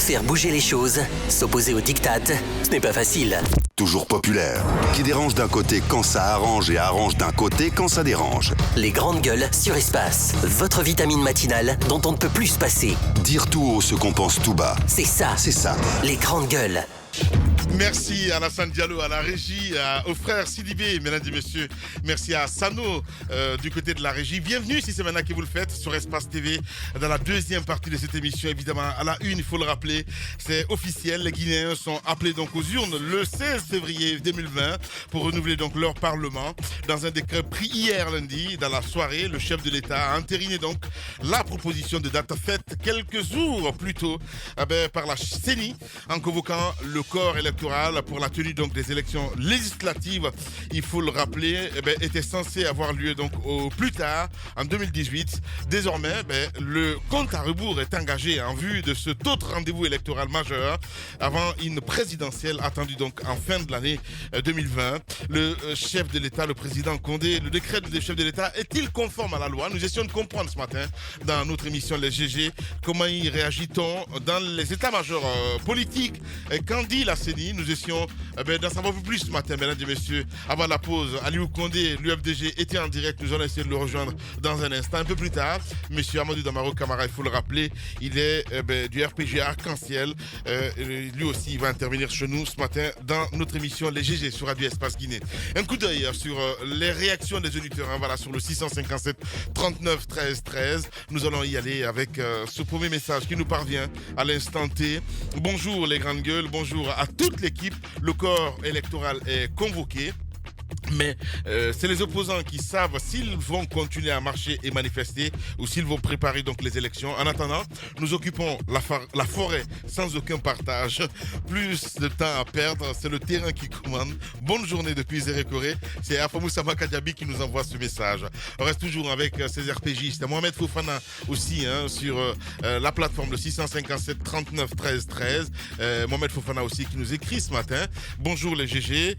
Faire bouger les choses, s'opposer aux diktats, ce n'est pas facile. Toujours populaire, qui dérange d'un côté quand ça arrange et arrange d'un côté quand ça dérange. Les grandes gueules sur Espace. Votre vitamine matinale dont on ne peut plus se passer. Dire tout haut ce qu'on pense tout bas. C'est ça. Les grandes gueules. Merci à Alassane Diallo, à la régie, aux frères Sidibé, mesdames et messieurs. Merci à Sano du côté de la régie. Bienvenue si c'est maintenant que vous le faites sur Espace TV dans la deuxième partie de cette émission. Évidemment, à la une, il faut le rappeler, c'est officiel. Les Guinéens sont appelés donc aux urnes le 16 février 2020 pour renouveler donc leur parlement. Dans un décret pris hier lundi, dans la soirée, le chef de l'État a entériné donc la proposition de date faite quelques jours plus tôt par la CENI en convoquant le corps électoral pour la tenue donc des élections législatives, il faut le rappeler, était censé avoir lieu donc au plus tard en 2018. Désormais, le compte à rebours est engagé en vue de cet autre rendez-vous électoral majeur avant une présidentielle attendue donc en fin de l'année 2020. Le chef de l'État, le président Condé, le décret du chef de l'État est-il conforme à la loi? Nous essayons de comprendre ce matin dans notre émission Les GG comment y réagit-on dans les états-majors politiques. Qu'en dit la CENI? Nous essayons d'en savoir un peu plus ce matin, mesdames et messieurs. Avant la pause, Aliou Condé, l'UFDG, était en direct. Nous allons essayer de le rejoindre dans un instant. Un peu plus tard, monsieur Amadou Damaro Camara, il faut le rappeler, il est du RPG Arc-en-Ciel. Lui aussi, il va intervenir chez nous ce matin dans notre émission Les GG sur Radio Espace Guinée. Un coup d'œil sur les réactions des auditeurs. Voilà, sur le 657 39 13 13. Nous allons y aller avec ce premier message qui nous parvient à l'instant T. Bonjour les grandes gueules, bonjour à toute l'équipe. Le corps électoral est convoqué. Mais c'est les opposants qui savent s'ils vont continuer à marcher et manifester ou s'ils vont préparer donc les élections. En attendant, nous occupons la forêt sans aucun partage. Plus de temps à perdre, c'est le terrain qui commande. Bonne journée depuis Zérékoré. C'est Afamoussa Makadiabi qui nous envoie ce message. On reste toujours avec ces RPGistes. Mohamed Fofana aussi sur la plateforme, le 657 39 13 13. Mohamed Fofana aussi qui nous écrit ce matin. Bonjour les GG.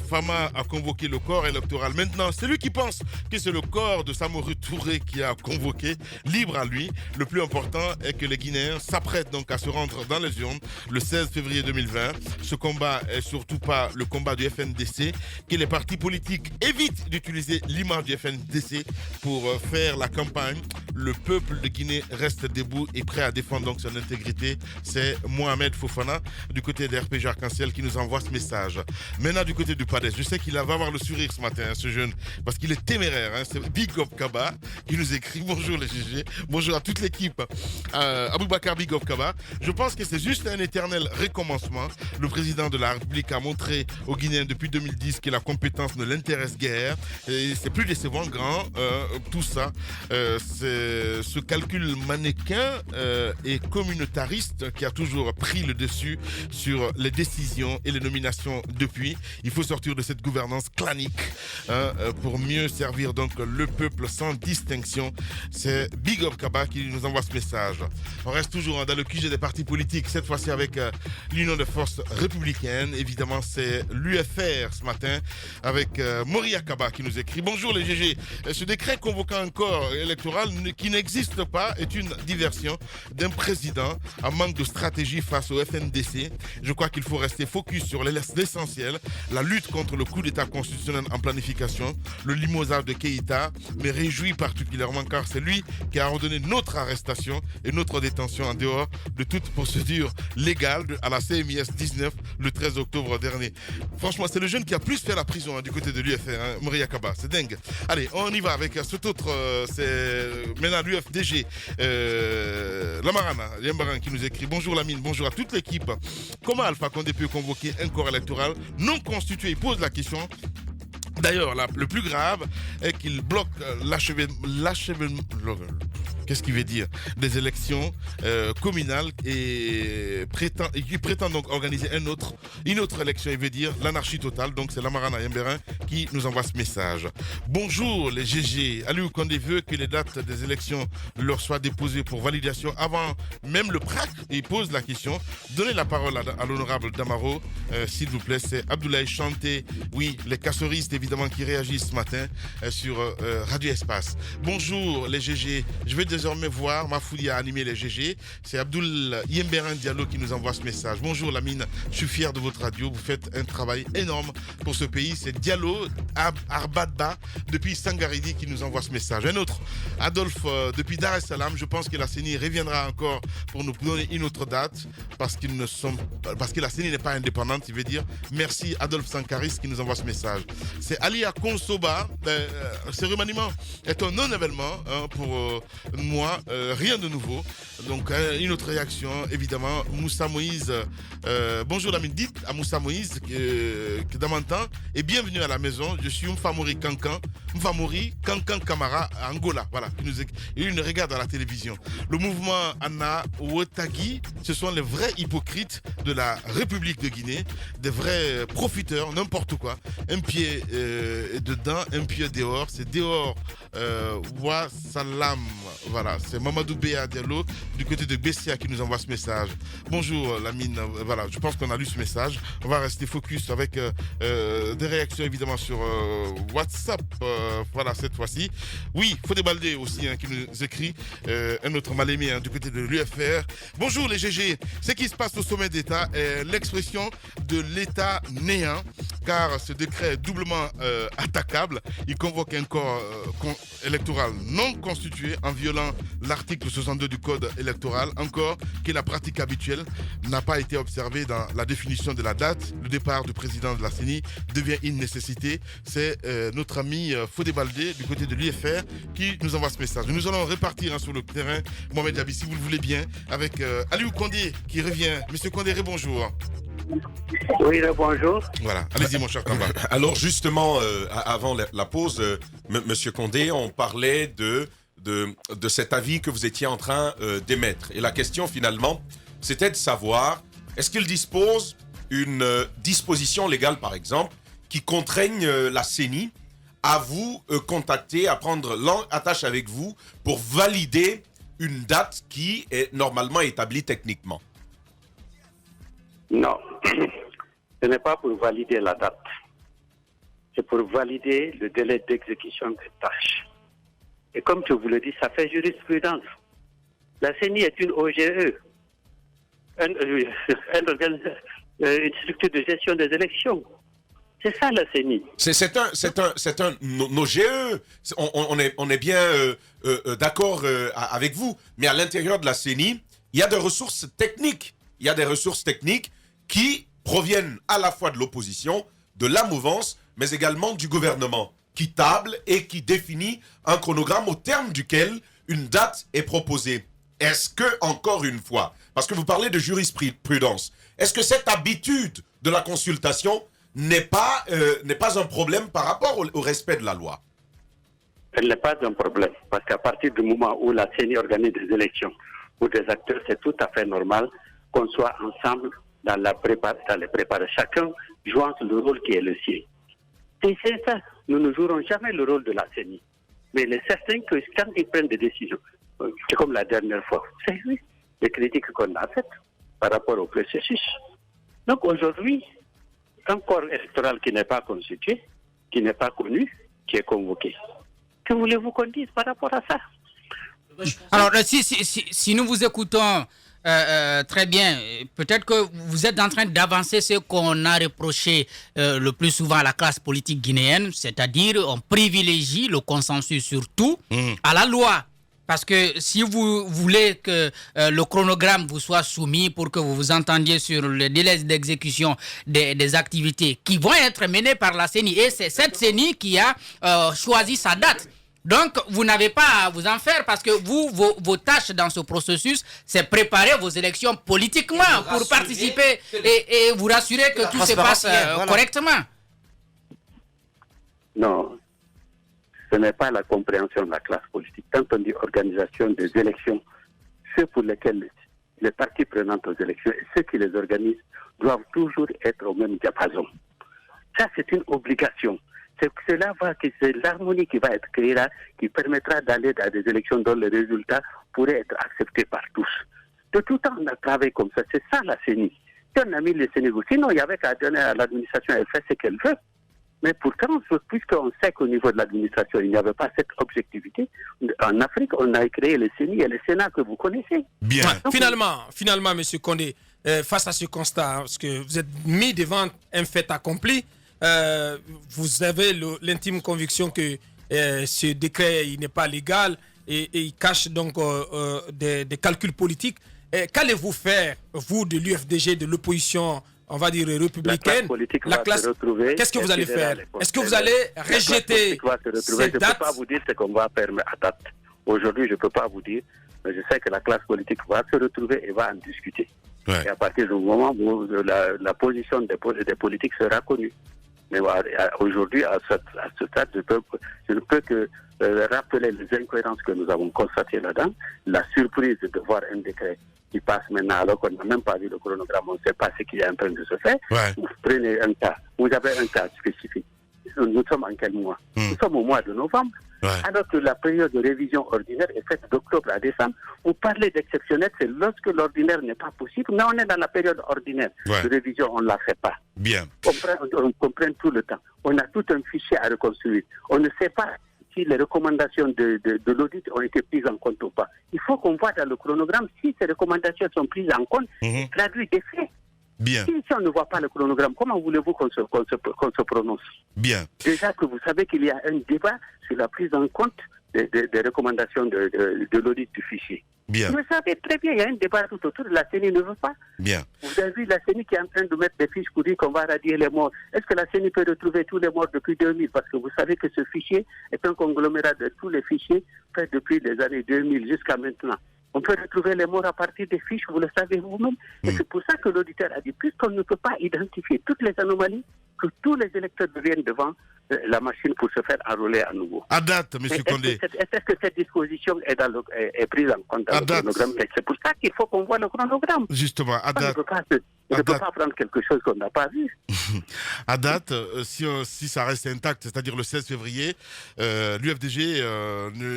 Fama a convoqué le corps électoral. Maintenant, c'est lui qui pense que c'est le corps de Samori Touré qui a convoqué, libre à lui. Le plus important est que les Guinéens s'apprêtent donc à se rendre dans les urnes le 16 février 2020. Ce combat est surtout pas le combat du FNDC, que les partis politiques évitent d'utiliser l'image du FNDC pour faire la campagne. Le peuple de Guinée reste debout et prêt à défendre donc son intégrité. C'est Mohamed Fofana du côté des RPG Arc-en-Ciel qui nous envoie ce message. Maintenant du côté du PADES, je sais qu'il va avoir le sourire ce matin, ce jeune, parce qu'il est téméraire. C'est Big Up Kaba qui nous écrit. Bonjour les GG, bonjour à toute l'équipe. Aboubakar Big Up Kaba. Je pense que c'est juste un éternel recommencement. Le président de la République a montré aux Guinéens depuis 2010 que la compétence ne l'intéresse guère. Et c'est plus décevant, grand. Tout ça, c'est ce calcul mannequin et communautariste qui a toujours pris le dessus sur les décisions et les nominations depuis. Il faut sortir de cette gouvernance clanique pour mieux servir donc le peuple sans distinction. C'est Big Up Kaba qui nous envoie ce message. On reste toujours dans le QG des partis politiques, cette fois-ci avec l'Union des forces républicaines. Évidemment, c'est l'UFR ce matin avec Moria Kaba qui nous écrit. Bonjour les GG. Ce décret convoquant un corps électoral qui n'existe pas est une diversion d'un président en manque de stratégie face au FNDC. Je crois qu'il faut rester focus sur l'essentiel, la lutte contre le coup d'État constitutionnel en planification, le limogeage de Keïta, mais réjouit particulièrement car c'est lui qui a ordonné notre arrestation et notre détention en dehors de toute procédure légale à la CMIS 19 le 13 octobre dernier. Franchement, c'est le jeune qui a plus fait la prison du côté de l'UFR, Moria Kaba, c'est dingue. Allez, on y va avec cet autre, c'est maintenant l'UFDG, Lamarana Yembaran qui nous écrit. Bonjour Lamine, bonjour à toute l'équipe. Comment Alpha Condé peut convoquer un corps électoral non constitué? Il pose la question. D'ailleurs, le plus grave est qu'il bloque l'achèvement. Qu'est-ce qu'il veut dire? Des élections communales et qui prétend donc organiser une autre élection. Il veut dire l'anarchie totale. Donc c'est Lamarana Yemberin qui nous envoie ce message. Bonjour les GG. Aliou Condé veut que les dates des élections leur soient déposées pour validation avant même le PRAC. Il pose la question. Donnez la parole à l'honorable Damaro, s'il vous plaît. C'est Abdoulaye Chanté. Oui, les casseristes évidemment qui réagissent ce matin sur Radio Espace. Bonjour les GG. Je vais désormais voir Mafoulia animer les GG. C'est Abdoul Yemberin Diallo qui nous envoie ce message. Bonjour Lamine, je suis fier de votre radio. Vous faites un travail énorme pour ce pays. C'est Diallo Arbadba depuis Sangaridi qui nous envoie ce message. Un autre, Adolphe depuis Dar es Salaam. Je pense que la CENI reviendra encore pour nous donner une autre date parce que la CENI n'est pas indépendante. Il veut dire merci Adolphe Sankaris qui nous envoie ce message. C'est Alia Konsoba. Ce remaniement est un non-événement pour moi. Rien de nouveau. Donc une autre réaction évidemment. Moussa Moïse. Bonjour Lamine, dites à Moussa Moïse que dans mon temps et bienvenue à la maison. Je suis Mfamori Kankan Kamara à Angola. Voilà, il nous regarde à la télévision. Le mouvement Anna Wotagi, ce sont les vrais hypocrites de la République de Guinée, des vrais profiteurs, n'importe quoi. Un pied dedans, un pied dehors. C'est dehors Salam. Voilà, c'est Mamadou Béa Diallo du côté de Bessia qui nous envoie ce message. Bonjour Lamine, voilà, je pense qu'on a lu ce message. On va rester focus avec des réactions évidemment sur WhatsApp. Voilà, cette fois-ci. Oui, Fodé Baldé aussi qui nous écrit, un autre mal-aimé du côté de l'UFR. Bonjour les GG, ce qui se passe au sommet d'État est l'expression de l'État néant, car ce décret est doublement attaquable. Il convoque un corps électoral non constitué en violant l'article 62 du Code électoral, encore que la pratique habituelle n'a pas été observée dans la définition de la date. Le départ du président de la CENI devient une nécessité. C'est notre ami Fodé Baldé du côté de l'UFR qui nous envoie ce message. Nous allons repartir sur le terrain, Mohamed Jabi, si vous le voulez bien, avec Aliou Condé qui revient. Monsieur Condé, bonjour. Oui, bonjour. Voilà, allez-y mon cher Kamba. Alors justement, avant la pause, Monsieur Condé, on parlait de cet avis que vous étiez en train d'émettre. Et la question finalement, c'était de savoir, est-ce qu'il dispose une disposition légale, par exemple, qui contraigne la CENI à vous contacter, à prendre attache avec vous pour valider une date qui est normalement établie techniquement? Non, ce n'est pas pour valider la date. C'est pour valider le délai d'exécution des tâches. Et comme je vous le dis, ça fait jurisprudence. La CENI est une OGE, une structure de gestion des élections. C'est ça la CENI. C'est un OGE. On est bien d'accord avec vous. Mais à l'intérieur de la CENI, il y a des ressources techniques. Il y a des ressources techniques qui proviennent à la fois de l'opposition, de la mouvance, mais également du gouvernement, qui table et qui définit un chronogramme au terme duquel une date est proposée. Est-ce que, encore une fois, parce que vous parlez de jurisprudence, est-ce que cette habitude de la consultation n'est pas un problème par rapport au respect de la loi? Elle n'est pas un problème, parce qu'à partir du moment où la CENI organise des élections ou des acteurs, c'est tout à fait normal qu'on soit ensemble dans les préparations, chacun jouant le rôle qui est le sien. Et c'est ça, nous ne jouerons jamais le rôle de la CENI. Mais il est certain que quand ils prennent des décisions, c'est comme la dernière fois, c'est oui, les critiques qu'on a faites par rapport au processus. Donc aujourd'hui, un corps électoral qui n'est pas constitué, qui n'est pas connu, qui est convoqué. Que voulez-vous qu'on dise par rapport à ça? Alors, si nous vous écoutons très bien, peut-être que vous êtes en train d'avancer ce qu'on a reproché le plus souvent à la classe politique guinéenne, c'est-à-dire on privilégie le consensus sur tout à la loi. Parce que si vous voulez que le chronogramme vous soit soumis pour que vous vous entendiez sur le délai d'exécution des activités qui vont être menées par la CENI, et c'est cette CENI qui a choisi sa date. Donc, vous n'avez pas à vous en faire parce que vos tâches dans ce processus, c'est préparer vos élections politiquement pour participer et vous rassurer que tout se passe correctement. Non, ce n'est pas la compréhension de la classe politique. Quand on dit organisation des élections, ceux pour lesquels les parties prenantes aux élections et ceux qui les organisent doivent toujours être au même diapason. Ça, c'est une obligation. C'est l'harmonie qui va être créée là, qui permettra d'aller à des élections dont les résultats pourraient être acceptés par tous. De tout temps, on a travaillé comme ça. C'est ça la CENI. Si on a mis les Sénégalais, sinon il y avait qu'à donner à l'administration, elle fait ce qu'elle veut. Mais pourtant, puisqu'on sait qu'au niveau de l'administration, il n'y avait pas cette objectivité, en Afrique, on a créé le CENI et le Sénat que vous connaissez. Bien. Ouais, finalement, M. Condé, face à ce constat, parce que vous êtes mis devant un fait accompli, vous avez l'intime conviction que ce décret n'est pas légal et il cache donc des calculs politiques. Qu'allez-vous faire, vous, de l'UFDG, de l'opposition, on va dire républicaine, la classe retrouver. Qu'est-ce que vous allez faire? Est-ce que vous allez rejeter cette date? Je ne peux pas vous dire ce qu'on va faire à date. Aujourd'hui, je ne peux pas vous dire, mais je sais que la classe politique va se retrouver et va en discuter. Ouais. Et à partir du moment où la position des politiques sera connue. Mais aujourd'hui, à ce stade, je ne peux que rappeler les incohérences que nous avons constatées là-dedans, la surprise de voir un décret qui passe maintenant alors qu'on n'a même pas vu le chronogramme, on ne sait pas ce qui est en train de se faire. Ouais. Vous prenez un cas, vous avez un cas spécifique. Nous sommes en quel mois? Nous sommes au mois de novembre. Ouais. Alors que la période de révision ordinaire est faite d'octobre à décembre. Vous parlez d'exceptionnel, c'est lorsque l'ordinaire n'est pas possible, mais on est dans la période ordinaire Ouais. de révision, on ne la fait pas. Bien. On comprend tout le temps. On a tout un fichier à reconstruire. On ne sait pas si les recommandations de l'audit ont été prises en compte ou pas. Il faut qu'on voit dans le chronogramme si ces recommandations sont prises en compte, traduit des faits. Bien. Si on ne voit pas le chronogramme, comment voulez-vous qu'on se prononce? Bien. Déjà que vous savez qu'il y a un débat sur la prise en compte des recommandations de l'audit du fichier. Bien. Vous savez très bien, il y a un débat tout autour. La CENI ne veut pas. Bien. Vous avez vu la CENI qui est en train de mettre des fiches pour dire qu'on va radier les morts. Est-ce que la CENI peut retrouver tous les morts depuis 2000? Parce que vous savez que ce fichier est un conglomérat de tous les fichiers faits depuis les années 2000 jusqu'à maintenant. On peut retrouver les morts à partir des fiches, vous le savez vous-même. Et c'est pour ça que l'auditeur a dit, puisqu'on ne peut pas identifier toutes les anomalies, que tous les électeurs viennent devant la machine pour se faire enrôler à nouveau. À date, M. Condé. Est-ce que cette disposition est prise en compte dans le chronogramme? C'est pour ça qu'il faut qu'on voit le chronogramme. Justement, à date. On ne peut pas prendre quelque chose qu'on n'a pas vu. À date, si ça reste intact, c'est-à-dire le 16 février, l'UFDG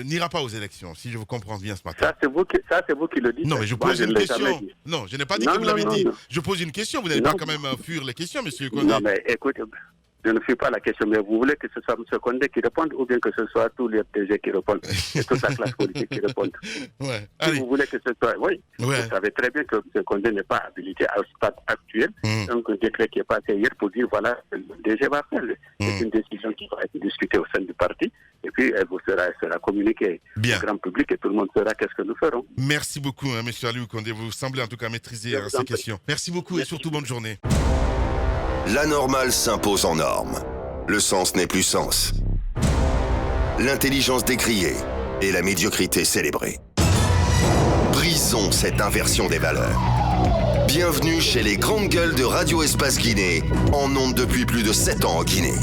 n'ira pas aux élections, si je vous comprends bien ce matin. Ça, c'est vous qui le dites. Non, mais je pose une question. Non, je n'ai pas dit que vous l'avez dit. Je pose une question. Vous n'allez pas quand même fuir les questions, M. Condé. Non, mais écoute, je ne fuis pas la question, mais vous voulez que ce soit M. Condé qui réponde ou bien que ce soit tous les FDG qui répondent et toute la classe politique qui répondent. Ouais. Si vous voulez que ce soit... Oui, Ouais. vous savez très bien que M. Condé n'est pas habilité au stade actuel. Donc, un décret qui est passé hier pour dire, voilà, le DG va faire. C'est une décision qui va être discutée au sein du parti. Et puis, elle sera communiquée Bien. au grand public et tout le monde saura qu'est-ce que nous ferons. Merci beaucoup, M. Aliou Condé. Vous semblez en tout cas maîtriser ces questions. Merci beaucoup et surtout bonne journée. La normale s'impose en norme. Le sens n'est plus sens. L'intelligence décriée et la médiocrité célébrée. Brisons cette inversion des valeurs. Bienvenue chez les grandes gueules de Radio Espace Guinée, en ondes depuis plus de 7 ans en Guinée.